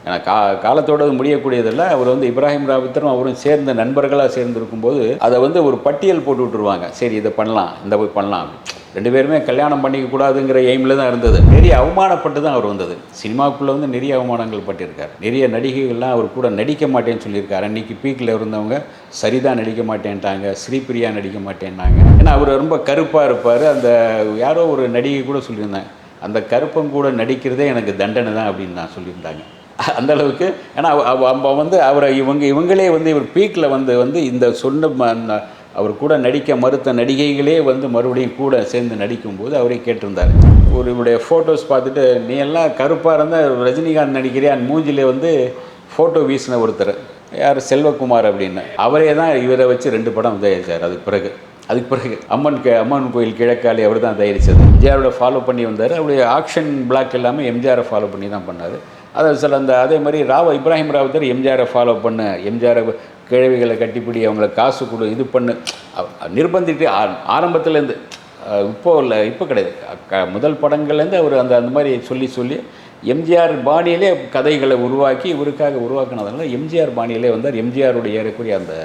ஏன்னா காலத்தோடு முடியக்கூடியதில்லை. அவர் வந்து இப்ராஹிம் ராவுத்தரும் அவரும் சேர்ந்த நண்பர்களாக சேர்ந்துருக்கும்போது அதை வந்து ஒரு பட்டியல் போட்டு விட்டுருவாங்க. சரி இதை பண்ணலாம், இந்த போய் பண்ணலாம். 2 பேருமே கல்யாணம் பண்ணிக்க கூடாதுங்கிற எய்மில் தான் இருந்தது. நிறைய அவமானப்பட்டு தான் அவர் வந்தது. சினிமாவுக்குள்ளே வந்து நிறைய அவமானங்கள் பட்டிருக்கார். நிறைய நடிகைகள்லாம் அவர் கூட நடிக்க மாட்டேன்னு சொல்லியிருக்காரு. அன்றைக்கி பீக்கில் இருந்தவங்க சரிதா நடிக்க மாட்டேன்ட்டாங்க, ஸ்ரீபிரியா நடிக்க மாட்டேன்னாங்க. ஏன்னா அவர் ரொம்ப கருப்பாக இருப்பார். அந்த யாரோ ஒரு நடிகை கூட சொல்லியிருந்தாங்க, அந்த கருப்பம் கூட நடிக்கிறதே எனக்கு தண்டனை தான் அப்படின்னு நான் சொல்லியிருந்தாங்க. அந்தளவுக்கு. ஏன்னா வந்து அவரை இவங்களே வந்து இவர் பீக்கில் வந்து இந்த சொன்ன அவர் கூட நடிக்க மறுத்த நடிகைகளே வந்து மறுபடியும் கூட சேர்ந்து நடிக்கும்போது அவரே கேட்டிருந்தார். இவருடைய ஃபோட்டோஸ் பார்த்துட்டு, நீ எல்லாம் கருப்பாக இருந்தால் ரஜினிகாந்த் நடிக்கிறியான் மூஞ்சிலே வந்து ஃபோட்டோ வீசின ஒருத்தர் யார், செல்வகுமார் அப்படின்னு. அவரே தான் இவரை வச்சு 2 படம் தயாரித்தார். அதுக்கு பிறகு அம்மன் கோயில் கிழக்காளி அவர் தான் தயாரித்தது. எம்ஜிஆரோட ஃபாலோ பண்ணி வந்தார். அவருடைய ஆக்ஷன் பிளாக் எல்லாமே எம்ஜிஆரை ஃபாலோ பண்ணி தான் பண்ணார். அதை அதே மாதிரி இப்ராஹிம் ராவுத்தர் எம்ஜிஆரை ஃபாலோ பண்ண, எம்ஜிஆரை கிழவிகளை கட்டிப்பிடி அவங்கள காசு கொடு இது பண்ணு நிர்பந்திட்டு ஆரம்பத்துலேருந்து இப்போ கிடையாது, முதல் படங்கள்லேருந்து அவர் அந்த மாதிரி சொல்லி எம்ஜிஆர் பாணியிலே கதைகளை உருவாக்கி இவருக்காக உருவாக்குனதுனால எம்ஜிஆர் பாணியிலே வந்தார். எம்ஜிஆருடைய ஏறக்குரிய அந்த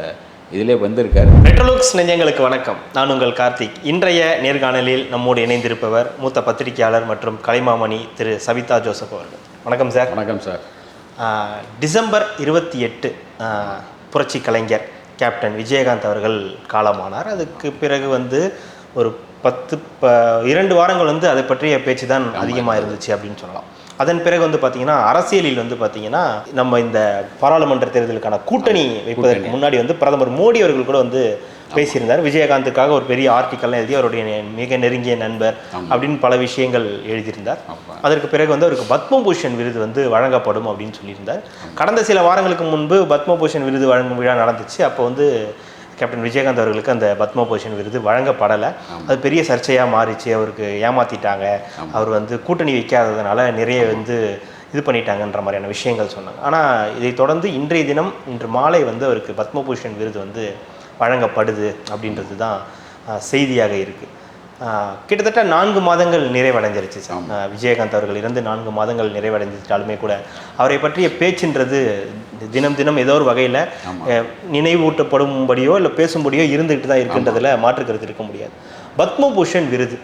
இதிலே வந்திருக்கார். மெட்ரோலுக்ஸ் நெஞ்சங்களுக்கு வணக்கம். நான் உங்கள் கார்த்திக். இன்றைய நேர்காணலில் நம்மோடு இணைந்திருப்பவர் மூத்த பத்திரிகையாளர் மற்றும் கலைமாமணி திரு சவிதா ஜோசப் அவர்கள். வணக்கம் சார். வணக்கம் சார். டிசம்பர் 28 புரட்சி கலைஞர் கேப்டன் விஜயகாந்த் அவர்கள் காலமானார். அதுக்கு பிறகு வந்து ஒரு 2 வாரங்கள் வந்து அதை பற்றிய பேச்சு தான் அதிகமாக இருந்துச்சு அப்படின்னு சொல்லலாம். அதன் பிறகு வந்து பார்த்திங்கன்னா அரசியலில் வந்து பார்த்திங்கன்னா நம்ம இந்த பாராளுமன்ற தேர்தலுக்கான கூட்டணி வைப்பதற்கு முன்னாடி வந்து பிரதமர் மோடி அவர்கள் கூட வந்து பேசியிருந்தார். விஜயகாந்துக்காக ஒரு பெரிய ஆர்டிக்கல்லாம் எழுதி அவருடைய மிக நெருங்கிய நண்பர் அப்படின்னு பல விஷயங்கள் எழுதியிருந்தார். அதற்கு பிறகு வந்து அவருக்கு பத்மபூஷன் விருது வந்து வழங்கப்படும் அப்படின்னு சொல்லியிருந்தார். கடந்த சில வாரங்களுக்கு முன்பு பத்மபூஷன் விருது வழங்கும் விழா நடந்துச்சு. அப்போ வந்து கேப்டன் விஜயகாந்த் அவர்களுக்கு அந்த பத்மபூஷன் விருது வழங்கப்படலை. அது பெரிய சர்ச்சையாக மாறிச்சு. அவருக்கு ஏமாற்றிட்டாங்க, அவர் வந்து கூட்டணி வைக்காததுனால நிறைய வந்து இது பண்ணிட்டாங்கன்ற மாதிரியான விஷயங்கள் சொன்னாங்க. ஆனால் இதை தொடர்ந்து இன்று மாலை வந்து அவருக்கு பத்மபூஷன் விருது வந்து வழங்கப்படுது அப்படின்றது தான் செய்தியாக இருக்குது. கிட்டத்தட்ட 4 மாதங்கள் நிறைவடைஞ்சிருச்சு சார். விஜயகாந்த் அவர்கள் இருந்து 4 மாதங்கள் நிறைவடைஞ்சிட்டாலுமே கூட அவரை பற்றிய பேச்சுன்றது தினம் ஏதோ ஒரு வகையில் நினைவூட்டப்படும்படியோ இல்லை பேசும்படியோ இருந்துகிட்டு தான் இருக்குன்றதில் மாற்றுக்கிறது இருக்க முடியாது. பத்மபூஷன் விருது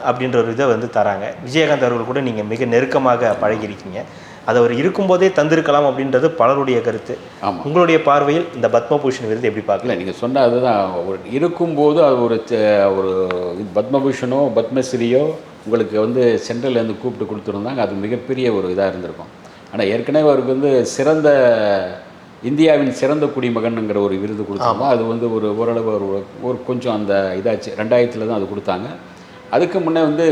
அப்படின்ற ஒரு இதை வந்து தராங்க. விஜயகாந்த் அவர்கள் கூட நீங்கள் மிக நெருக்கமாக பழகிருக்கீங்க. அது அவர் இருக்கும்போதே தந்திருக்கலாம் அப்படின்றது பலருடைய கருத்து. உங்களுடைய பார்வையில் இந்த பத்மபூஷன் விருது எப்படி பார்க்கல? நீங்கள் சொன்ன அதுதான், இருக்கும்போது அது ஒரு பத்மபூஷனோ பத்மஸ்ரீயோ உங்களுக்கு வந்து சென்ட்ரல்லேருந்து கூப்பிட்டு கொடுத்துருந்தாங்க. அது மிகப்பெரிய ஒரு இதாக இருந்திருக்கும். ஆனால் ஏற்கனவே அவருக்கு வந்து இந்தியாவின் சிறந்த குடிமகனுங்கிற ஒரு விருது கொடுத்தாங்க. அது வந்து ஓரளவு ஒரு கொஞ்சம் அந்த இதாச்சு. 2000 தான் அது கொடுத்தாங்க. அதுக்கு முன்னே வந்து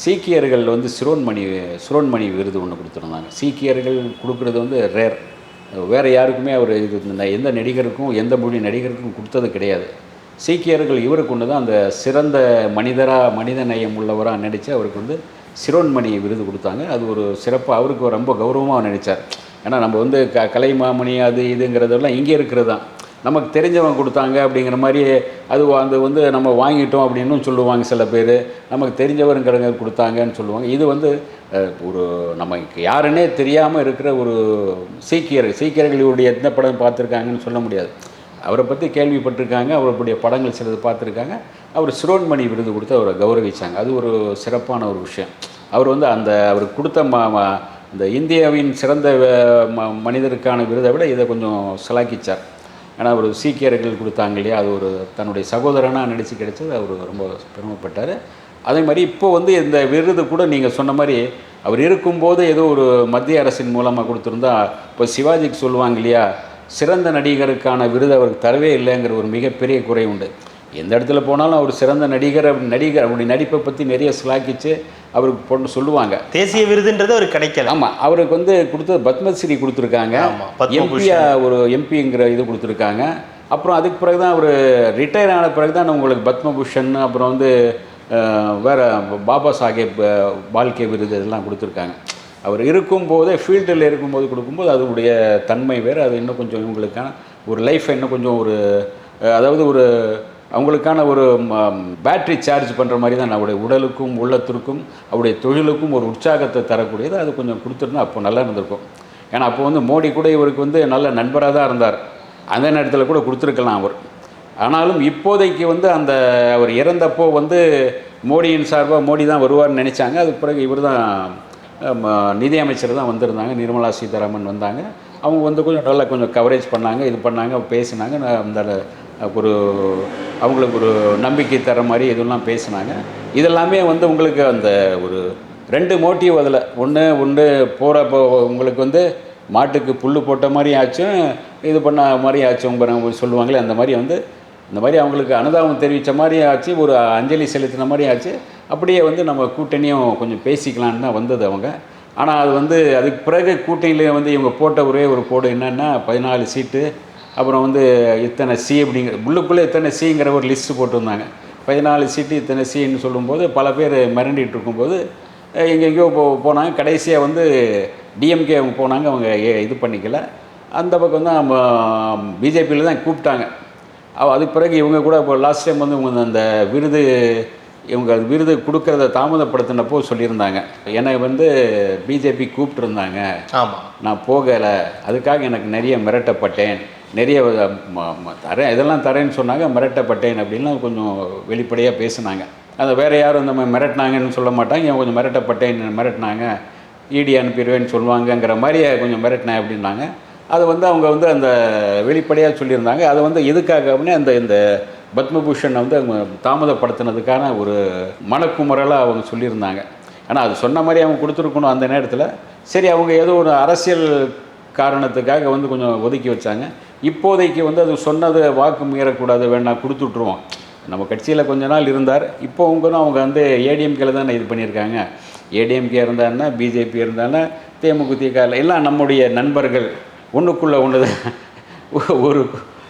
சீக்கியர்கள் வந்து சிரோன்மணி விருது ஒன்று கொடுத்துருந்தாங்க. சீக்கியர்கள் கொடுக்குறது வந்து ரேர். வேறு யாருக்குமே அவர் எந்த நடிகருக்கும் எந்த மொழி நடிகருக்கும் கொடுத்தது கிடையாது. சீக்கியர்கள் இவருக்கு ஒன்று தான் அந்த சிறந்த மனித நேயம் உள்ளவராக நடித்து அவருக்கு வந்து சிரோன்மணி விருது கொடுத்தாங்க. அது ஒரு சிறப்பாக அவருக்கு ரொம்ப கௌரவமாக நடித்தார். ஏன்னா நம்ம வந்து கலைமாமணி அது இதுங்கிறதெல்லாம் இங்கே இருக்கிறது தான், நமக்கு தெரிஞ்சவங்க கொடுத்தாங்க அப்படிங்கிற மாதிரி அது வந்து நம்ம வாங்கிட்டோம் அப்படின்னு சொல்லுவாங்க சில பேர். நமக்கு தெரிஞ்சவருங்கிறவங்க கொடுத்தாங்கன்னு சொல்லுவாங்க. இது வந்து ஒரு நமக்கு யாருன்னே தெரியாமல் இருக்கிற ஒரு சீக்கியர்களுடைய எந்த படம் பார்த்துருக்காங்கன்னு சொல்ல முடியாது. அவரை பற்றி கேள்விப்பட்டிருக்காங்க, அவருடைய படங்கள் சிலது பார்த்துருக்காங்க. அவர் சிரோன்மணி விருது கொடுத்து அவரை கௌரவிச்சாங்க. அது ஒரு சிறப்பான ஒரு விஷயம். அவர் வந்து அவருக்கு கொடுத்த இந்த இந்தியாவின் சிறந்த மனிதருக்கான விருதை விட இதை கொஞ்சம் சிலாக்கிச்சார். ஏன்னா ஒரு சீக்கியர்கள் கொடுத்தாங்க இல்லையா, அது ஒரு தன்னுடைய சகோதரனாக நடித்து கிடைச்சது அவர் ரொம்ப பெருமைப்பட்டார். அதே மாதிரி இப்போ வந்து இந்த விருது கூட நீங்கள் சொன்ன மாதிரி அவர் இருக்கும்போது ஏதோ ஒரு மத்திய அரசின் மூலமாக கொடுத்துருந்தா, இப்போ சிவாஜிக்கு சொல்லுவாங்க இல்லையா, சிறந்த நடிகருக்கான விருது அவருக்கு தரவே இல்லைங்கிற ஒரு மிகப்பெரிய குறை உண்டு. எந்த இடத்துல போனாலும் அவர் சிறந்த நடிகர் அவருடைய நடிப்பை பற்றி நிறைய சிலாக்கிச்சு அவருக்கு போட்டு சொல்லுவாங்க. தேசிய விருதுன்றது அவருக்கு கிடைக்கல. ஆமாம், அவருக்கு வந்து கொடுத்தது பத்மஸ்ரீ கொடுத்துருக்காங்க, எம்பிங்கிற இது கொடுத்துருக்காங்க. அப்புறம் அதுக்கு பிறகு தான் அவர் ரிட்டையர் ஆன பிறகு தான் உங்களுக்கு பத்மபூஷன், அப்புறம் வந்து வேறு பாபா சாஹேப் பால்கே விருது இதெல்லாம் கொடுத்துருக்காங்க. அவர் இருக்கும்போதே ஃபீல்டில் இருக்கும்போது கொடுக்கும்போது அதனுடைய தன்மை வேறு. அது இன்னும் கொஞ்சம் இவங்களுக்கான ஒரு லைஃப்பை இன்னும் கொஞ்சம் அதாவது அவங்களுக்கான ஒரு பேட்ரி சார்ஜ் பண்ணுற மாதிரி தான் அவருடைய உடலுக்கும் உள்ளத்திற்கும் அவருடைய தொழிலுக்கும் ஒரு உற்சாகத்தை தரக்கூடியது. அது கொஞ்சம் கொடுத்துருந்தா அப்போ நல்லா இருந்திருக்கும். ஏன்னா அப்போ வந்து மோடி கூட இவருக்கு வந்து நல்ல நண்பராக தான் இருந்தார், அந்த நேரத்தில் கூட கொடுத்துருக்கலாம் அவர். ஆனாலும் இப்போதைக்கு வந்து அந்த அவர் இறந்தப்போ வந்து மோடியின் சார்பாக மோடி தான் வருவார்னு நினச்சாங்க. அதுக்கு பிறகு இவர் தான் நிதியமைச்சர் தான் வந்திருந்தாங்க, நிர்மலா சீதாராமன் வந்தாங்க. அவங்க வந்து கொஞ்சம் நல்லா கொஞ்சம் கவரேஜ் பண்ணாங்க, இது பண்ணாங்க, பேசினாங்க. அந்த ஒரு அவங்களுக்கு ஒரு நம்பிக்கை தர மாதிரி இதெல்லாம் பேசினாங்க. இதெல்லாமே வந்து உங்களுக்கு அந்த ஒரு 2 மோட்டிவ் அதில். ஒன்று போகிறப்போ உங்களுக்கு வந்து மாட்டுக்கு புல் போட்ட மாதிரி ஆச்சும், இது பண்ண மாதிரி ஆச்சும் சொல்லுவாங்களே, அந்த மாதிரி வந்து இந்த மாதிரி அவங்களுக்கு அனுதாபம் தெரிவித்த மாதிரி ஆச்சு, ஒரு அஞ்சலி செலுத்தின மாதிரி ஆச்சு. அப்படியே வந்து நம்ம கூட்டணியும் கொஞ்சம் பேசிக்கலான்னு தான் வந்தது அவங்க. ஆனால் அது வந்து அதுக்கு பிறகு கூட்டணியில் வந்து இவங்க போட்ட ஒரே ஒரு கோடு என்னென்னா 14 சீட்டு, அப்புறம் வந்து இத்தனை சி அப்படிங்கிற உள்ளுக்குள்ளே இத்தனை சிங்கிற ஒரு லிஸ்ட்டு போட்டிருந்தாங்க. 14 சீட்டு இத்தனை சின்னு சொல்லும்போது பல பேர் மிரண்டிகிட்டு இருக்கும்போது எங்கெங்கேயோ போனாங்க. கடைசியாக வந்து டிஎம்கே அவங்க போனாங்க, அவங்க இது பண்ணிக்கல. அந்த பக்கம் தான் பிஜேபியில் தான் கூப்பிட்டாங்க. அதுக்கு பிறகு இவங்க கூட இப்போ லாஸ்ட் டைம் வந்து இவங்க அந்த விருது கொடுக்கறத தாமதப்படுத்தினப்போ சொல்லியிருந்தாங்க, என்னை வந்து பிஜேபி கூப்பிட்டுருந்தாங்க, ஆமாம், நான் போகலை, அதுக்காக எனக்கு நிறைய மிரட்டப்பட்டேன், நிறைய தரேன், இதெல்லாம் தரேன்னு சொன்னாங்க, மிரட்டப்பட்டேன் அப்படின்லாம் கொஞ்சம் வெளிப்படையாக பேசுனாங்க. அதை வேறு யாரும் இந்த மாதிரி மிரட்டினாங்கன்னு சொல்ல மாட்டாங்க, இவன் கொஞ்சம் மிரட்டினாங்க, இடி அனுப்பிடுவேன்னு சொல்லுவாங்கங்கிற மாதிரி கொஞ்சம் மிரட்டினேன் அப்படின்னாங்க. அது வந்து அவங்க வந்து அந்த வெளிப்படையாக சொல்லியிருந்தாங்க. அதை வந்து எதுக்காக அப்படின்னா இந்த பத்மபூஷன் வந்து அவங்க தாமதப்படுத்தினதுக்கான ஒரு மனக்குமுறலாக அவங்க சொல்லியிருந்தாங்க. ஆனால் அது சொன்ன மாதிரி அவங்க கொடுத்துருக்கணும் அந்த நேரத்தில். சரி, அவங்க ஏதோ ஒரு அரசியல் காரணத்துக்காக வந்து கொஞ்சம் ஒதுக்கி வச்சாங்க. இப்போதைக்கு வந்து அது சொன்னது வாக்கு மீறக்கூடாது, வேணாம் கொடுத்துட்ருவோம். நம்ம கட்சியில் கொஞ்ச நாள் இருந்தார், இப்போ அவங்க வந்து ஏடிஎம்கேல தானே இது பண்ணியிருக்காங்க. ஏடிஎம்கே இருந்தாங்கன்னா, பிஜேபி இருந்தாங்கன்னா, தேமுதிக எல்லாம் நம்முடைய நண்பர்கள், ஒன்றுக்குள்ளே ஒன்று தான். ஒரு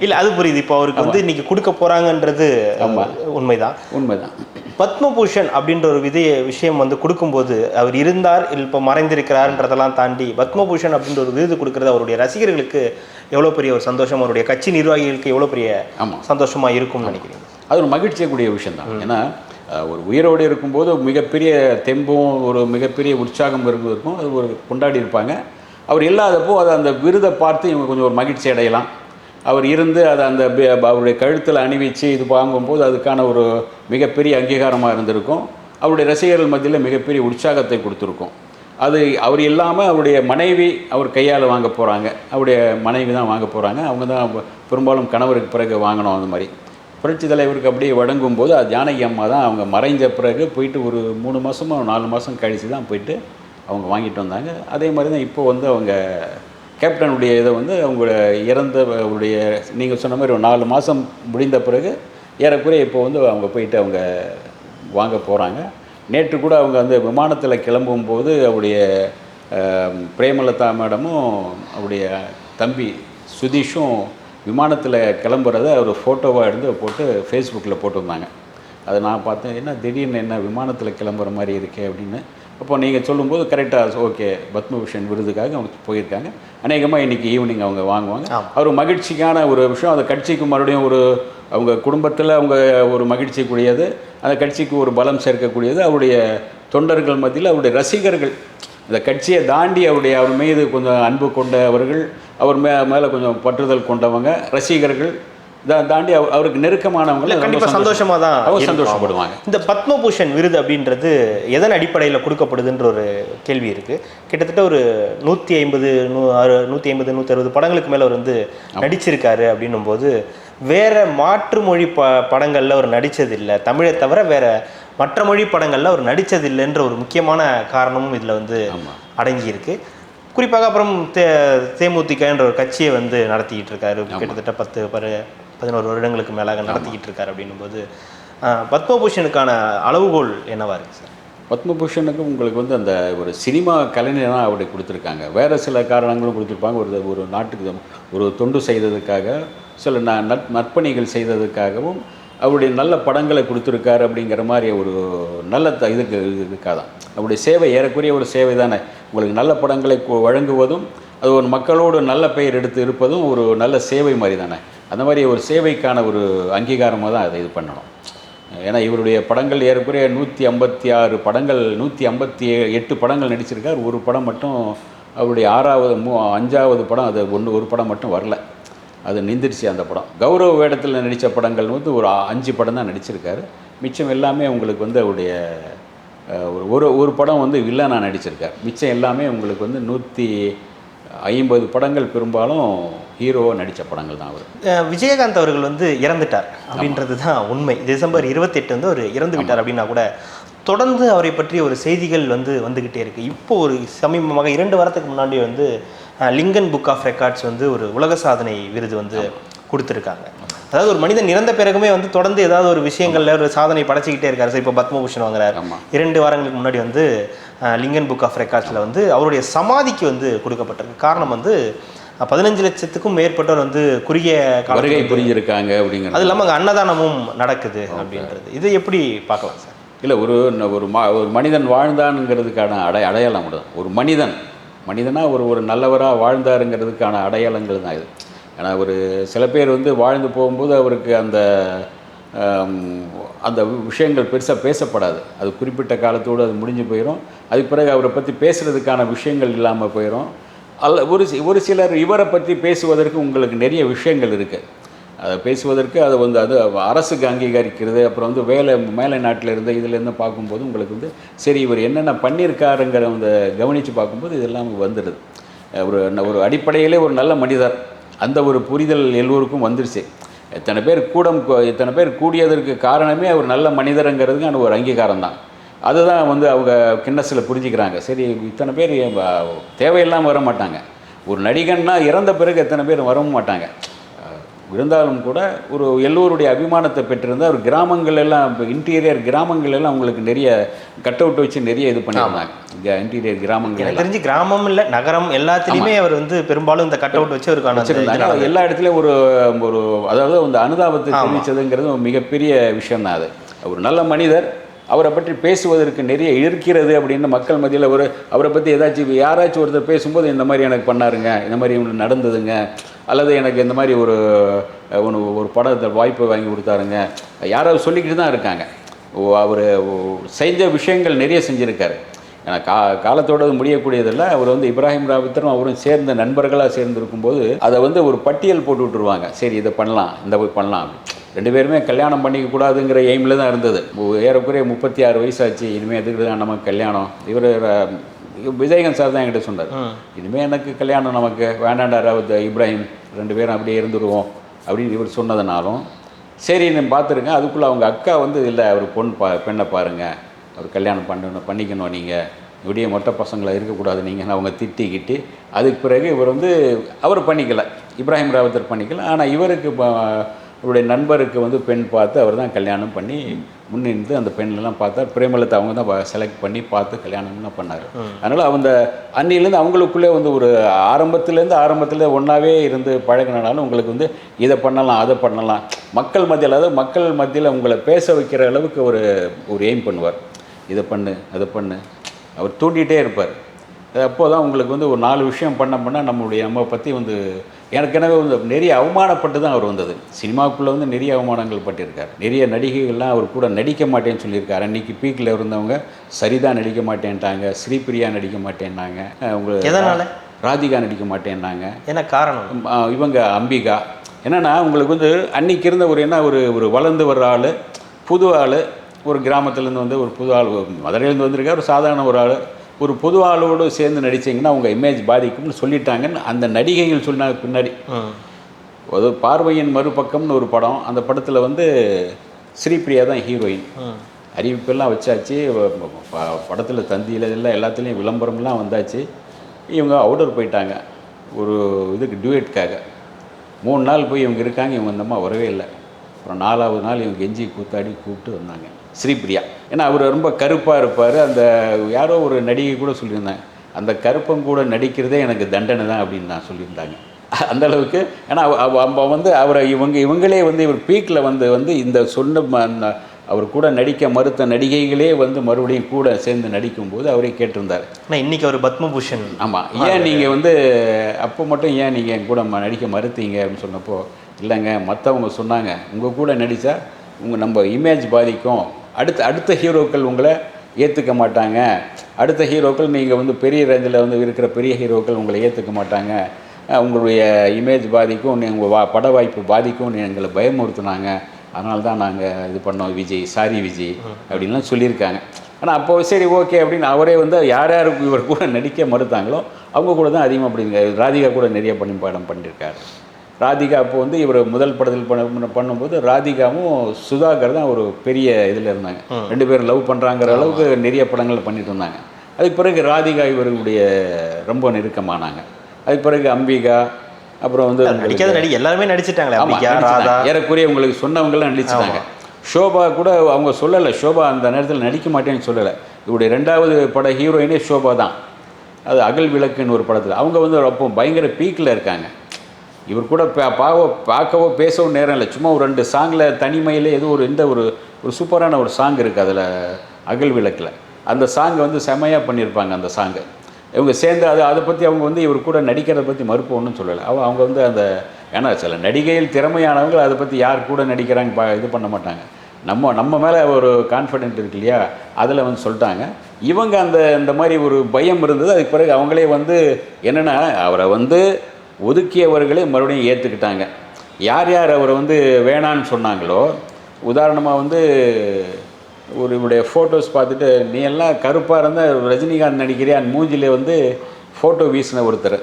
இல்லை, அது புரியுது. இப்போ அவருக்கு வந்து இன்னைக்கு கொடுக்க போகிறாங்கன்றது உண்மைதான். பத்மபூஷன் அப்படின்ற ஒரு விஷயம் வந்து கொடுக்கும்போது அவர் இருந்தார், இப்போ மறைந்திருக்கிறார்ன்றதெல்லாம் தாண்டி பத்மபூஷன் அப்படின்ற ஒரு விருது கொடுக்குறது அவருடைய ரசிகர்களுக்கு எவ்வளோ பெரிய ஒரு சந்தோஷம், அவருடைய கட்சி நிர்வாகிகளுக்கு எவ்வளோ பெரிய சந்தோஷமாக இருக்கும்னு நினைக்கிறீங்க? அது ஒரு மகிழ்ச்சியக்கூடிய விஷயம்தான். ஏன்னா ஒரு உயிரோடு இருக்கும்போது மிகப்பெரிய தெம்பும் ஒரு மிகப்பெரிய உற்சாகம் இருக்கும், அது ஒரு கொண்டாடி இருப்பாங்க. அவர் இல்லாதப்போ அதை அந்த விருதை பார்த்து இவங்க கொஞ்சம் ஒரு மகிழ்ச்சி அடையலாம். அவர் இருந்து அதை அந்த அவருடைய கழுத்தில் அணிவிச்சு இது வாங்கும்போது அதுக்கான ஒரு மிகப்பெரிய அங்கீகாரமாக இருந்திருக்கும். அவருடைய ரசிகர்கள் மத்தியில் மிகப்பெரிய உற்சாகத்தை கொடுத்துருக்கும். அது அவர் இல்லாமல் அவருடைய மனைவி அவர் கையால் வாங்க போகிறாங்க, அவருடைய மனைவி தான் வாங்க போகிறாங்க. அவங்க தான் பெரும்பாலும் கணவருக்கு பிறகு வாங்கணும். அந்த மாதிரி புரட்சி தலைவருக்கு அப்படியே வழங்கும்போது அது ஜானகி அம்மா தான் அவங்க மறைஞ்ச பிறகு போயிட்டு ஒரு 3 மாதமோ 4 மாதம் கழித்து தான் போயிட்டு அவங்க வாங்கிட்டு வந்தாங்க. அதே மாதிரி தான் இப்போ வந்து அவங்க கேப்டனுடைய இதை வந்து அவங்கள அவருடைய நீங்கள் சொன்ன மாதிரி ஒரு 4 மாதம் முடிந்த பிறகு ஏறக்குறைய இப்போ வந்து அவங்க போயிட்டு அவங்க வாங்க போகிறாங்க. நேற்று கூட அவங்க அந்த விமானத்தில் கிளம்பும்போது அவருடைய பிரேமலதா மேடமும் அவருடைய தம்பி சுதீஷும் விமானத்தில் கிளம்புறத ஒரு ஃபோட்டோவாக எடுத்து போட்டு ஃபேஸ்புக்கில் போட்டிருந்தாங்க. அதை நான் பார்த்தேன், என்ன திடீர்னு என்ன விமானத்தில் கிளம்புற மாதிரி இருக்கே அப்படின்னு. அப்போ நீங்கள் சொல்லும்போது கரெக்டாக ஓகே, பத்மபூஷன் விருதுக்காக அவங்க போயிருக்காங்க. அநேகமாக இன்றைக்கி ஈவினிங் அவங்க வாங்குவாங்க. அவர் மகிழ்ச்சிக்கான ஒரு விஷயம். அந்த கட்சிக்கு மறுபடியும் அவங்க குடும்பத்தில் அவங்க ஒரு மகிழ்ச்சிக்குரியது, அந்த கட்சிக்கு ஒரு பலம் சேர்க்கக்கூடியது. அவருடைய தொண்டர்கள் மத்தியில் அவருடைய ரசிகர்கள் இந்த கட்சியை தாண்டி அவர் மீது கொஞ்சம் அன்பு கொண்டவர்கள், அவர் மேலே கொஞ்சம் பற்றுதல் கொண்டவங்க, ரசிகர்கள் தாண்டி அவருக்கு நெருக்கமானவங்க கண்டிப்பாக சந்தோஷமாக தான் அவங்க சந்தோஷப்படுவாங்க. இந்த பத்மபூஷன் விருது அப்படின்றது எதன் அடிப்படையில் கொடுக்கப்படுதுன்ற ஒரு கேள்வி இருக்குது. கிட்டத்தட்ட ஒரு 150-160 படங்களுக்கு மேலே அவர் வந்து நடிச்சிருக்காரு. அப்படின்னும் போது வேறு மாற்று மொழி படங்களில் அவர் நடித்ததில்லை, தமிழை தவிர வேறு மற்ற மொழி படங்களில் அவர் நடித்ததில்லைன்ற ஒரு முக்கியமான காரணமும் இதில் வந்து அடங்கியிருக்கு. குறிப்பாக அப்புறம் தேமுதிகன்ற ஒரு கட்சியை வந்து நடத்திக்கிட்டு இருக்காரு. கிட்டத்தட்ட 11 வருடங்களுக்கு மேலாக நடத்திக்கிட்டு இருக்காரு. அப்படின்னும் போது பத்மபூஷனுக்கான அளவுகோல் என்னவா இருக்குது சார்? பத்மபூஷனுக்கு உங்களுக்கு வந்து அந்த ஒரு சினிமா கலைஞராக அப்படி கொடுத்துருக்காங்க. வேறு சில காரணங்களும் கொடுத்துருப்பாங்க. ஒரு நாட்டுக்கு ஒரு தொண்டு செய்ததுக்காக, சில நற்பணிகள் செய்ததுக்காகவும் அவருடைய நல்ல படங்களை கொடுத்துருக்காரு. அப்படிங்கிற மாதிரி ஒரு நல்ல இதுக்காக தான் அவருடைய சேவை ஏறக்குறைய ஒரு சேவை தானே. உங்களுக்கு நல்ல படங்களை வழங்குவதும் அது ஒரு மக்களோடு நல்ல பெயர் எடுத்து இருப்பதும் ஒரு நல்ல சேவை மாதிரி தானே. அந்த மாதிரி ஒரு சேவைக்கான ஒரு அங்கீகாரமாக தான் அதை இது பண்ணணும். ஏன்னா இவருடைய படங்கள் ஏறக்குறைய 156 படங்கள், 158 படங்கள் நடிச்சிருக்கார். ஒரு படம் மட்டும் அவருடைய 5வது படம், அது ஒரு படம் மட்டும் வரல, அது நிந்திருச்சு அந்த படம். கௌரவ வேடத்தில் நடித்த படங்கள் வந்து ஒரு 5 படம் தான் நடிச்சிருக்காரு. மிச்சம் எல்லாமே உங்களுக்கு வந்து அவருடைய ஒரு படம் வந்து வில்லனா நடிச்சிருக்கார். மிச்சம் எல்லாமே உங்களுக்கு வந்து 150 படங்கள் பெரும்பாலும் ஹீரோவாக நடித்த படங்கள் தான் அவர். விஜயகாந்த் அவர்கள் வந்து இறந்துட்டார் அப்படின்றது தான் உண்மை. டிசம்பர் 28 வந்து அவர் இறந்து விட்டார் அப்படின்னா கூட தொடர்ந்து அவரை பற்றி ஒரு செய்திகள் வந்துக்கிட்டே இருக்குது. இப்போ ஒரு சமீபமாக 2 வாரத்துக்கு முன்னாடி வந்து லிங்கன் புக் ஆஃப் ரெக்கார்ட்ஸ் வந்து ஒரு உலக சாதனை விருது வந்து கொடுத்துருக்காங்க. அதாவது ஒரு மனிதன் இறந்த பிறகுமே வந்து தொடர்ந்து ஏதாவது ஒரு விஷயங்களில் ஒரு சாதனை படைச்சிக்கிட்டே இருக்காரு. சார் இப்போ பத்மபூஷன் வாங்குறாரு. 2 வாரங்களுக்கு முன்னாடி வந்து லிங்கன் புக் ஆஃப் ரெக்கார்ட்ஸில் வந்து அவருடைய சமாதிக்கு வந்து கொடுக்கப்பட்டிருக்கு. காரணம் வந்து 15 லட்சத்துக்கும் மேற்பட்டவர் வந்து குறுகிய வருகை புரிஞ்சிருக்காங்க அப்படிங்கிறது. அது இல்லாமல் அங்கே அன்னதானமும் நடக்குது அப்படின்றது. இதை எப்படி பார்க்கலாம் சார்? இல்லை, ஒரு மனிதன் வாழ்ந்தானுங்கிறதுக்கான அடையாளம் தான். ஒரு மனிதனாக ஒரு நல்லவராக வாழ்ந்தாருங்கிறதுக்கான அடையாளங்கள் தான் இது. ஏன்னா சில பேர் வந்து வாழ்ந்து போகும்போது அவருக்கு அந்த விஷயங்கள் பெருசாக பேசப்படாது. அது குறிப்பிட்ட காலத்தோடு அது முடிஞ்சு போயிடும். அதுக்கு பிறகு அவரை பற்றி பேசுகிறதுக்கான விஷயங்கள் இல்லாமல் போயிடும். ஒரு சிலர் இவரை பற்றி பேசுவதற்கு உங்களுக்கு நிறைய விஷயங்கள் இருக்குது. அதை பேசுவதற்கு அது அரசுக்கு அங்கீகரிக்கிறது. அப்புறம் வந்து மேலை நாட்டில் இருந்து இதிலேருந்து பார்க்கும்போது உங்களுக்கு வந்து சரி இவர் என்னென்ன பண்ணியிருக்காருங்கிற கவனித்து பார்க்கும்போது இதெல்லாம் வந்துடுது. ஒரு அடிப்படையிலே ஒரு நல்ல மனிதர், அந்த ஒரு புரிதல் எல்லோருக்கும் வந்துருச்சு. இத்தனை பேர் கூடியதற்கு காரணமே அவர் நல்ல மனிதருங்கிறதுக்கான ஒரு அங்கீகாரம் தான். அதுதான் வந்து அவங்க கின்னஸில் புரிஞ்சுக்கிறாங்க. சரி, இத்தனை பேர் தேவையில்லாமல் வர மாட்டாங்க. ஒரு நடிகன்னா இறந்த பிறகு எத்தனை பேர் வரவும் மாட்டாங்க. இருந்தாலும் கூட எல்லோருடைய அபிமானத்தை பெற்றிருந்தால் ஒரு கிராமங்கள் எல்லாம், இப்போ இன்டீரியர் கிராமங்கள் எல்லாம் உங்களுக்கு நிறைய கட் அவுட் வச்சு நிறைய இது பண்ணியிருந்தாங்க. இன்டீரியர் கிராமங்கள் தெரிஞ்சு கிராமம் இல்லை நகரம் எல்லாத்துலேயுமே அவர் வந்து பெரும்பாலும் இந்த கட் அவுட் வச்சு வச்சுருந்தாங்க. எல்லா இடத்துலையும் அதாவது அந்த அனுதாபத்தை தெரிவித்ததுங்கிறது ஒரு மிகப்பெரிய விஷயம் தான். அது ஒரு நல்ல மனிதர், அவரை பற்றி பேசுவதற்கு நிறைய இருக்கிறது அப்படின்னு மக்கள் மத்தியில் அவரை பற்றி யாராச்சும் ஒருத்தர் பேசும்போது இந்த மாதிரி எனக்கு பண்ணாருங்க, இந்த மாதிரி இவங்களுக்கு நடந்ததுங்க, அல்லது எனக்கு இந்த மாதிரி ஒரு படத்தை வாய்ப்பை வாங்கி கொடுத்தாருங்க, யாராவது சொல்லிக்கிட்டு தான் இருக்காங்க. அவர் செஞ்ச விஷயங்கள் நிறைய செஞ்சுருக்காரு. ஏன்னா காலத்தோடு முடியக்கூடியதில்லை. அவர் வந்து இப்ராஹிம் ராவுத்தரும் அவரும் சேர்ந்த நண்பர்களாக சேர்ந்துருக்கும்போது அதை ஒரு பட்டியல் போட்டு விட்டுருவாங்க. சரி, இதை பண்ணலாம், இந்த போய் பண்ணலாம். 2 பேருமே கல்யாணம் பண்ணிக்க கூடாதுங்கிற எய்மில் தான் இருந்தது. ஏறக்குறைய 36 வயசாச்சு. இனிமேல் எதுக்கு தான் நமக்கு கல்யாணம்? விஜயகாந்த் சார் தான் என்கிட்ட சொன்னார், இனிமேல் எனக்கு கல்யாணம் நமக்கு வேண்டாண்டா ராவுத் இப்ராஹிம், 2 பேரும் அப்படியே இருந்துருவோம் அப்படின்னு இவர் சொன்னதுனாலும் சரி நான் பார்த்துருங்க. அதுக்குள்ளே அவங்க அக்கா இல்லை, அவர் பெண்ணை பாருங்கள், அவர் கல்யாணம் பண்ணிக்கணும், நீங்கள் இப்படியே மொட்டை பசங்களை இருக்கக்கூடாது நீங்கள், அவங்க திட்டிக்கிட்டு அதுக்கு பிறகு அவர் பண்ணிக்கலை, இப்ராஹிம் ராவுத்தர் பண்ணிக்கல. ஆனால் இவருக்கு அவருடைய நண்பருக்கு பெண் பார்த்து அவர் தான் கல்யாணம் பண்ணி முன்னிருந்து அந்த பெண்ணெல்லாம் பார்த்தார். பிரேமலத்தை அவங்க தான் செலக்ட் பண்ணி பார்த்து கல்யாணம்லாம் பண்ணார். அதனால் அன்னிலேருந்து அவங்களுக்குள்ளே ஒரு ஆரம்பத்தில் ஒன்றாவே இருந்து பழகினாலும் உங்களுக்கு இதை பண்ணலாம், அதை பண்ணலாம், மக்கள் மத்தியில் உங்களை பேச வைக்கிற அளவுக்கு ஒரு எய்ம் பண்ணுவார். இதை பண்ணு, அதை பண்ணு, அவர் தூண்டிகிட்டே இருப்பார். அப்போ தான் உங்களுக்கு ஒரு 4 விஷயம் பண்ண நம்ம பற்றி ஏற்கனவே நிறைய அவமானப்பட்டு தான் அவர் வந்தது. சினிமாவுக்குள்ளே நிறைய அவமானங்கள் பட்டிருக்கார். நிறைய நடிகைகள்லாம் அவர் கூட நடிக்க மாட்டேன்னு சொல்லியிருக்காரு. அன்றைக்கி பீக்கில் இருந்தவங்க சரிதா நடிக்க மாட்டேன்ட்டாங்க, ஸ்ரீபிரியா நடிக்க மாட்டேன்னாங்க, உங்களுக்கு ராதிகா நடிக்க மாட்டேன்னாங்க. என்ன காரணம்? இவங்க அம்பிகா. என்னென்னா உங்களுக்கு அன்றைக்கி இருந்த ஒரு வளர்ந்து வர்ற ஆள், புது ஆள், ஒரு கிராமத்துலேருந்து ஒரு புது ஆள், மதுரையிலேருந்து வந்திருக்கார், ஒரு சாதாரண ஒரு ஆள், ஒரு பொது ஆளோடு சேர்ந்து நடிச்சிங்கன்னா அவங்க இமேஜ் பாதிக்கும்னு சொல்லிட்டாங்கன்னு அந்த நடிகைகள் சொன்னாங்க. பின்னாடி பார்வையின் மறுபக்கம்னு ஒரு படம், அந்த படத்தில் ஸ்ரீபிரியா தான் ஹீரோயின். அறிவிப்பெல்லாம் வச்சாச்சு, படத்தில் தந்தியில் எல்லாம் எல்லாத்துலேயும் விளம்பரம்லாம் வந்தாச்சு. இவங்க அவுட்டர் போயிட்டாங்க ஒரு இதுக்கு டியூயட்காக. 3 நாள் போய் இவங்க இருக்காங்க, இவங்க அந்தம்மா வரவே இல்லை. அப்புறம் 4வது நாள் இவங்க கெஞ்சி கூத்தாடி கூப்பிட்டு வந்தாங்க ஸ்ரீபிரியா. ஏன்னா அவர் ரொம்ப கருப்பாக இருப்பார். அந்த யாரோ ஒரு நடிகை கூட சொல்லியிருந்தாங்க, அந்த கருப்பம் கூட நடிக்கிறதே எனக்கு தண்டனை தான் அப்படின்னு நான் சொல்லியிருந்தாங்க. அந்தளவுக்கு. ஏன்னா அவரை இவங்களே இவர் பீக்கில் இந்த சொன்ன அவர் கூட நடிக்க மறுத்த நடிகைகளே மறுபடியும் கூட சேர்ந்து நடிக்கும்போது அவரே கேட்டிருந்தார், ஆனால் இன்றைக்கி அவர் பத்மபூஷன். ஆமாம், ஏன் நீங்கள் அப்போ மட்டும் ஏன் நீங்கள் என் கூட நடிக்க மறுத்தீங்க அப்படின்னு சொன்னப்போ, இல்லைங்க மற்றவங்க சொன்னாங்க உங்கள் கூட நடித்தா நம்ம இமேஜ் பாதிக்கும், அடுத்த ஹீரோக்கள் உங்களை ஏற்றுக்க மாட்டாங்க, அடுத்த ஹீரோக்கள் நீங்கள் வந்து பெரிய ரேஞ்சில் வந்து இருக்கிற பெரிய ஹீரோக்கள் உங்களை ஏற்றுக்க மாட்டாங்க, உங்களுடைய இமேஜ் பாதிக்கும், உங்கள் பட வாய்ப்பு பாதிக்கும் எங்களை பயமுறுத்துனாங்க, அதனால தான் நாங்கள் இது பண்ணோம் விஜய், சாரி விஜய் அப்படின்லாம் சொல்லியிருக்காங்க. ஆனால் அப்போ சரி ஓகே அப்படின்னு அவரே வந்து யார் யாருக்கு இவர் கூட நடிக்க மறுத்தாங்களோ அவங்க கூட தான் அதிகமாக அப்படிங்க. ராதிகா கூட நிறைய படம் பண்ணியிருக்காரு. ராதிகா அப்போ வந்து இவர் முதல் படத்தில் பண்ணும்போது ராதிகாவும் சுதாகர் தான் ஒரு பெரிய இதில் இருந்தாங்க. 2 பேரும் லவ் பண்ணுறாங்கிற அளவுக்கு நிறைய படங்கள் பண்ணிட்டு இருந்தாங்க. அதுக்கு பிறகு ராதிகா இவர்களுடைய ரொம்ப நெருக்கமானாங்க. அதுக்கு பிறகு அம்பிகா, அப்புறம் வந்து நடிக்காத நடிகை எல்லாருமே நடிச்சிட்டாங்களே, அம்பிகா, ராதா, ஏறக்குறைய உங்களுக்கு சொன்னவங்களாம் நடிச்சிட்டாங்க. ஷோபா கூட அவங்க சொல்லலை, ஷோபா அந்த நேரத்தில் நடிக்க மாட்டேன்னு சொல்லலை. இவருடைய 2வது பட ஹீரோயினே ஷோபா தான். அது அகல் விளக்குன்னு ஒரு படத்தில் அவங்க வந்து அப்போ பயங்கர பீக்கில் இருக்காங்க. இவர் கூட பார்க்கவோ பேசவும் நேரம் இல்லை. சும்மா ஒரு 2 சாங்கில் தனிமையில் ஏதோ ஒரு சூப்பரான ஒரு சாங் இருக்குது அதில் அகல் விளக்கில். அந்த சாங்கை வந்து செமையாக பண்ணியிருப்பாங்க. அந்த சாங்கை இவங்க சேர்ந்து அதை பற்றி அவங்க வந்து இவர் கூட நடிக்கிறத பற்றி மறுப்பு ஒன்றும் சொல்லலை. அவங்க வந்து ஏன்னா சில நடிகையில் திறமையானவங்க அதை பற்றி யார் கூட நடிக்கிறாங்க இது பண்ண மாட்டாங்க. நம்ம மேலே ஒரு கான்ஃபிடென்ட் இருக்கு இல்லையா, அதில் வந்து சொல்லிட்டாங்க. இவங்க இந்த மாதிரி ஒரு பயம் இருந்தது. அதுக்கு பிறகு அவங்களே வந்து என்னென்னா அவரை வந்து ஒதுக்கியவர்களே மறுபடியும் ஏற்றுக்கிட்டாங்க. யார் யார் அவரை வந்து வேணான்னு சொன்னாங்களோ, உதாரணமாக வந்து இவருடைய ஃபோட்டோஸ் பார்த்துட்டு நீ எல்லாம் கருப்பாக இருந்தால் ரஜினிகாந்த் நடிக்கிறியா மூஞ்சிலே வந்து ஃபோட்டோ வீசின ஒருத்தர்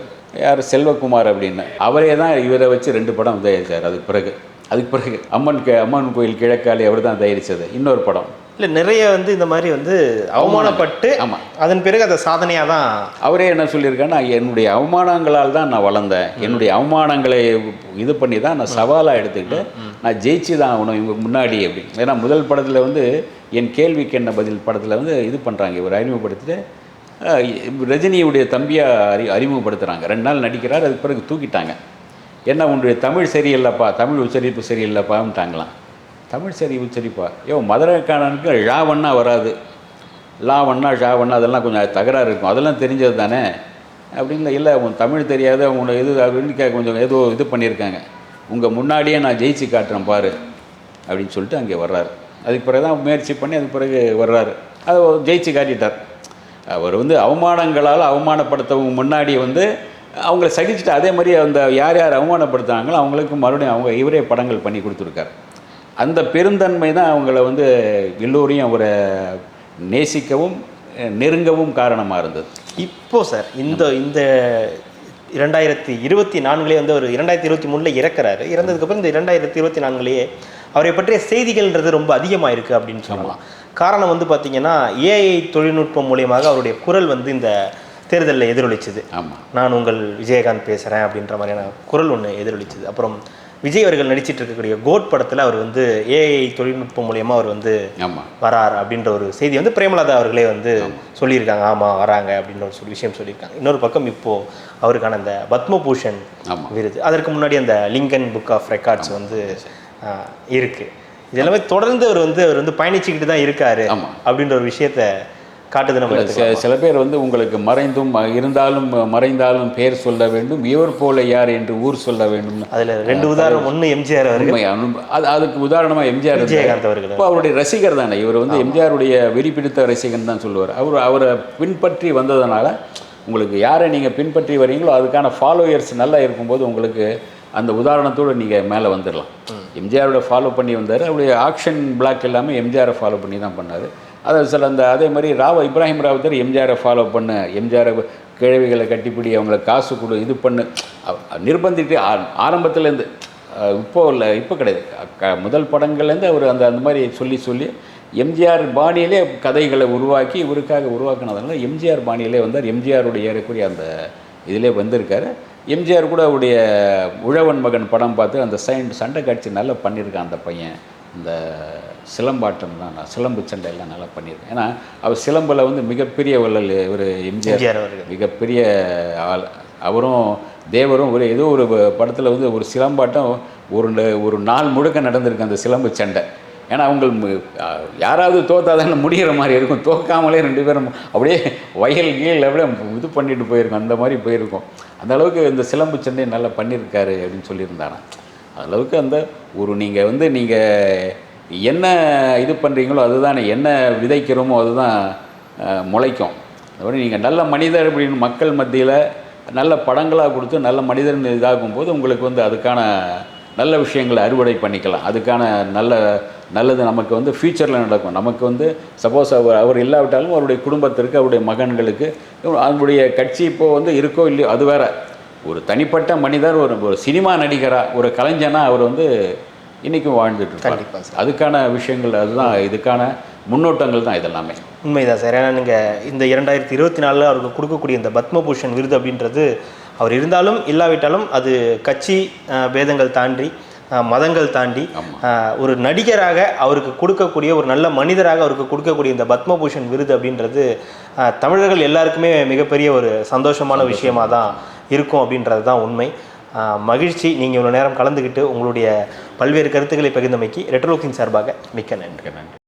யார், செல்வகுமார் அப்படின்னு, அவரே தான் இவரை வச்சு 2 படம் தயாரித்தார். அதுக்கு பிறகு அம்மன் கோயில் கிழக்காளி அவர் தான் தயாரித்தது இன்னொரு படம். இல்லை நிறைய வந்து இந்த மாதிரி வந்து அவமானப்பட்டு, ஆமாம், அதன் பிறகு அதை சாதனையாக தான் அவரே என்ன சொல்லியிருக்காருன்னா, என்னுடைய அவமானங்களால் தான் நான் வளர்ந்தேன், என்னுடைய அவமானங்களை இது பண்ணி தான் நான் சவாலாக எடுத்துக்கிட்டு நான் ஜெயிச்சு தான் ஆகணும் இவங்க முன்னாடி அப்படி. ஏன்னா முதல் படத்தில் வந்து என் கேள்விக்கு என்ன பதில் படத்தில் வந்து இது பண்ணுறாங்க, இவர் அறிமுகப்படுத்திட்டு ரஜினியுடைய தம்பியாக அறிமுகப்படுத்துகிறாங்க. 2 நாள் நடிக்கிறார். அதுக்கு பிறகு தூக்கிட்டாங்க. என்ன உன்னுடைய தமிழ் சரியில்லைப்பா, தமிழ் உச்சரிப்பு சரியில்லைப்பான்ட்டாங்களாம். தமிழ் சரி உச்சரிப்பா மதுரைக்காரனுக்கு ழாவண்ணா வராது, லாவண்ணா ஷாவண்ணா அதெல்லாம் கொஞ்சம் தகராறு இருக்கும், அதெல்லாம் தெரிஞ்சது தானே அப்படின்னு. இல்லை உன் தமிழ் தெரியாத உங்களை இது அப்படின்னு கொஞ்சம் ஏதோ இது பண்ணியிருக்காங்க, உங்கள் முன்னாடியே நான் ஜெயிச்சு காட்டுறேன் பாரு அப்படின்னு சொல்லிட்டு அங்கே வர்றாரு. அதுக்கு பிறகு தான் முயற்சி பண்ணி அதுக்கு பிறகு வர்றாரு. அதை ஜெயிச்சு காட்டிட்டார். அவர் வந்து அவமானங்களால் அவமானப்படுத்தவங்க முன்னாடி வந்து அவங்கள சகிச்சுட்டு அதே மாதிரி யார் யார் அவமானப்படுத்துனாங்களோ அவங்களுக்கு மறுபடியும் இவரே படங்கள் பண்ணி கொடுத்துருக்கார். அந்த பெருந்தன்மை தான் அவங்கள வந்து எல்லோரையும் அவரை நேசிக்கவும் நெருங்கவும் காரணமாக இருந்தது. இப்போது சார் இந்த 2024 வந்து அவர் 2023 இறக்குறாரு. இறந்ததுக்கப்புறம் இந்த 2024 அவரை பற்றிய செய்திகள்ன்றது ரொம்ப அதிகமாக இருக்குது அப்படின்னு சொல்லலாம். காரணம் வந்து பார்த்திங்கன்னா ஏஐ தொழில்நுட்பம் மூலியமாக அவருடைய குரல் வந்து இந்த தேர்தலில் எதிரொலிச்சுது. ஆமாம், நான் உங்கள் விஜயகாந்த் பேசுகிறேன் அப்படின்ற மாதிரியான குரல் ஒன்று எதிரொலிச்சுது. அப்புறம் விஜய் அவர்கள் நடிச்சிட்டு இருக்கக்கூடிய கோட் படத்தில் அவர் வந்து ஏஐ தொழில்நுட்பம் மூலியமாக அவர் வந்து வரார் அப்படின்ற ஒரு செய்தி வந்து பிரேமலதா அவர்களே வந்து சொல்லியிருக்காங்க. ஆமாம் வராங்க அப்படின்ற ஒரு விஷயம் சொல்லியிருக்காங்க. இன்னொரு பக்கம் இப்போது அவருக்கான அந்த பத்மபூஷன் விருது, அதற்கு முன்னாடி அந்த லிங்கன் புக் ஆஃப் ரெக்கார்ட்ஸ் வந்து இருக்குது. இதெல்லாமே தொடர்ந்து அவர் வந்து பயணிச்சுக்கிட்டு தான் இருக்காரு அப்படின்ற ஒரு விஷயத்த காட்டுது. நம்ம சில பேர் வந்து உங்களுக்கு மறைந்தாலும் பேர் சொல்ல வேண்டும், இவர் போல யார் என்று ஊர் சொல்ல வேண்டும். அதில் 2 உதாரணம். ஒன்று எம்ஜிஆர் அவர்கள், அதுக்கு உதாரணமாக எம்ஜிஆர் விஜயகாந்த் அவர்கள். இப்போ அவருடைய ரசிகர் தானே இவர், வந்து எம்ஜிஆருடைய வெறி பிடித்த ரசிகன் தான் சொல்லுவார். அவரை பின்பற்றி வந்ததுனால உங்களுக்கு யாரை நீங்கள் பின்பற்றி வரீங்களோ அதுக்கான ஃபாலோயர்ஸ் நல்லா இருக்கும்போது உங்களுக்கு அந்த உதாரணத்தோடு நீங்கள் மேலே வந்துடலாம். எம்ஜிஆரோட ஃபாலோ பண்ணி வந்தார். அவருடைய ஆக்ஷன் பிளாக் எல்லாமே எம்ஜிஆரை ஃபாலோ பண்ணி தான் பண்ணார். அதை சில அதே மாதிரி இப்ராஹிம் ராவுத்தர் எம்ஜிஆரை ஃபாலோ பண்ண, எம்ஜிஆரை கிழவிகளை கட்டிப்பிடி அவங்கள காசு கொடு இது பண்ணு நிர்பந்திட்டு ஆரம்பத்துலேருந்து இப்போ கிடையாது, முதல் படங்கள்லேருந்து அவர் அந்த மாதிரி சொல்லி எம்ஜிஆர் பாணியிலே கதைகளை உருவாக்கி இவருக்காக உருவாக்கினதுனால எம்ஜிஆர் பாணியிலே வந்தார். எம்ஜிஆருடைய ஏறக்குரிய அந்த இதிலே வந்திருக்காரு. எம்ஜிஆர் கூட அவருடைய உழவன் மகன் படம் பார்த்து அந்த சண்டை காட்சி நல்லா பண்ணியிருக்கான் அந்த பையன். இந்த சிலம்பாட்டம் தான், சிலம்பு சண்டை எல்லாம் நல்லா பண்ணியிருக்கேன். ஏன்னா அவர் சிலம்பில் வந்து மிகப்பெரிய வள்ளல் இவர் எம்ஜிஆர், மிகப்பெரிய ஆள். அவரும் தேவரும் ஏதோ ஒரு படத்தில் வந்து ஒரு சிலம்பாட்டம் ஒரு நாள் முழுக்க நடந்திருக்கு அந்த சிலம்பு சண்டை. ஏன்னா அவங்க யாராவது தோத்தாதான முடிகிற மாதிரி இருக்கும், தோக்காமலே 2 பேரும் அப்படியே வயல் கீழ் அப்படியே இது பண்ணிட்டு போயிருக்கோம், அந்த மாதிரி போயிருக்கோம். அந்த அளவுக்கு இந்த சிலம்பு சண்டை நல்லா பண்ணியிருக்காரு அப்படின்னு சொல்லியிருந்தாங்க. அளவுக்கு நீங்கள் வந்து நீங்கள் என்ன இது பண்ணுறீங்களோ அதுதான், என்ன விதைக்கிறோமோ அதுதான் முளைக்கும். அதுபடி நீங்கள் நல்ல மனிதர் அப்படின்னு மக்கள் மத்தியில் நல்ல படங்களாக கொடுத்து நல்ல மனிதர்னு இதாகும் போது உங்களுக்கு வந்து அதுக்கான நல்ல விஷயங்களை அறுவடை பண்ணிக்கலாம். அதுக்கான நல்லது நமக்கு வந்து ஃப்யூச்சரில் நடக்கும். நமக்கு வந்து சப்போஸ் அவர் இல்லாவிட்டாலும் அவருடைய குடும்பத்திற்கு, அவருடைய மகன்களுக்கு, அவருடைய கட்சி இப்போது வந்து இருக்கோ இல்லையோ அது வேற. ஒரு தனிப்பட்ட மனிதர், ஒரு சினிமா நடிகராக, ஒரு கலைஞனாக அவர் வந்து இன்றைக்கும் வாழ்ந்துட்டு இருக்காரு. அதுக்கான விஷயங்கள் அதுதான், இதுக்கான முன்னோட்டங்கள் தான் இதெல்லாமே. உண்மைதான் சார். ஏன்னா நீங்கள் இந்த 2024 அவருக்கு கொடுக்கக்கூடிய இந்த பத்மபூஷன் விருது அப்படின்றது அவர் இருந்தாலும் இல்லாவிட்டாலும் அது கட்சி பேதங்கள் தாண்டி, மதங்கள் தாண்டி, ஒரு நடிகராக அவருக்கு கொடுக்கக்கூடிய, ஒரு நல்ல மனிதராக அவருக்கு கொடுக்கக்கூடிய இந்த பத்மபூஷன் விருது அப்படின்றது தமிழர்கள் எல்லாருக்குமே மிகப்பெரிய ஒரு சந்தோஷமான விஷயமாக தான் இருக்கும் அப்படின்றது தான் உண்மை. மகிழ்ச்சி. நீங்கள் இவ்வளோ நேரம் கலந்துக்கிட்டு உங்களுடைய பல்வேறு கருத்துக்களை பகிர்ந்தமைக்கு ரெட்ரோலுக்கின் சார்பாக மிக்க நன்றி.